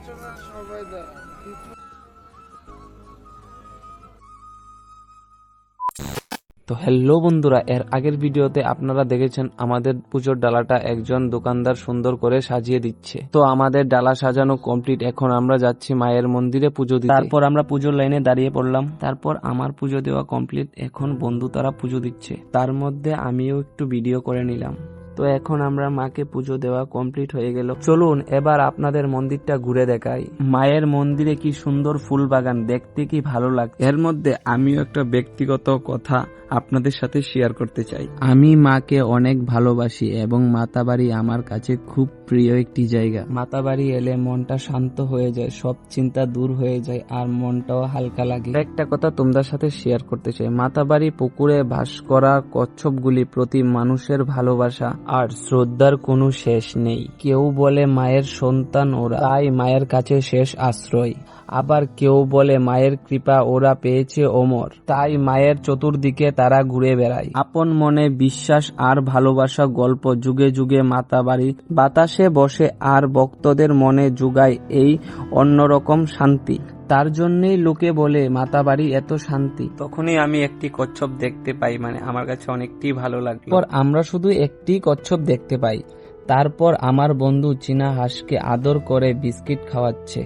কষ্টটা সবাই দেয় কিন্তু তো হ্যালো বন্ধুরা, এর আগের ভিডিওতে আপনারা দেখেছেন আমাদের পুজোর ডালাটা একজন দোকানদার সুন্দর করে সাজিয়ে দিচ্ছে। তো আমাদের ডালা সাজানো কমপ্লিট, এখন আমরা যাচ্ছি মায়ের মন্দিরে পুজো দিতে। তারপর আমরা পুজোর লাইনে দাঁড়িয়ে পড়লাম। তারপর আমার পুজো দেওয়া কমপ্লিট, এখন বন্ধু তারা পুজো দিচ্ছে, তার মধ্যে আমিও একটু ভিডিও করে নিলাম। তো এখন আমরা মাকে পুজো দেওয়া কমপ্লিট হয়ে গেল। চলুন এবার আপনাদের মন্দিরটা ঘুরে দেখাই। মায়ের মন্দিরে কি সুন্দর ফুল বাগান, দেখতে কি ভালো লাগে। এর মধ্যে আমিও একটা ব্যক্তিগত কথা আপনাদের সাথে শেয়ার করতে চাই। আমি মাকে অনেক ভালোবাসি এবং মাতাবাড়ি আমার কাছে খুব প্রিয় একটি জায়গা। মাতাবাড়ি এলে মনটা শান্ত হয়ে যায়, সব চিন্তা দূর হয়ে যায় আর মনটাও হালকা লাগে। একটা কথা তোমাদের সাথে শেয়ার করতে চাই, মাতাবাড়ি পুকুরে বাস করা কচ্ছপগুলি প্রতি মানুষের ভালোবাসা আর শ্রদ্ধার কোনো শেষ নেই। কেউ বলে মায়ের সন্তান ওরা, তাই মায়ের কাছে শেষ আশ্রয়। আবার কেউ বলে মায়ের কৃপা ওরা পেয়েছে অমর, তাই মায়ের চতুর্দিকে তারা ঘুরে বেড়ায়। আপন মনে বিশ্বাস আর ভালোবাসা গল্প যুগে যুগে মাতাবাড়ি বাতাসে বসে আর ভক্তদের মনে যোগায় এই অন্যরকম শান্তি। তার জন্যই লোকে বলে মাতাবাড়ি এত শান্তি। তখনই আমি একটি কচ্ছপ দেখতে পাই, মানে আমার কাছে অনেকটি ভালো লাগলো। আমরা শুধু একটি কচ্ছপ দেখতে পাই। তারপর আমার বন্ধু চীনা হাঁসকে আদর করে বিস্কিট খাওয়াচ্ছে।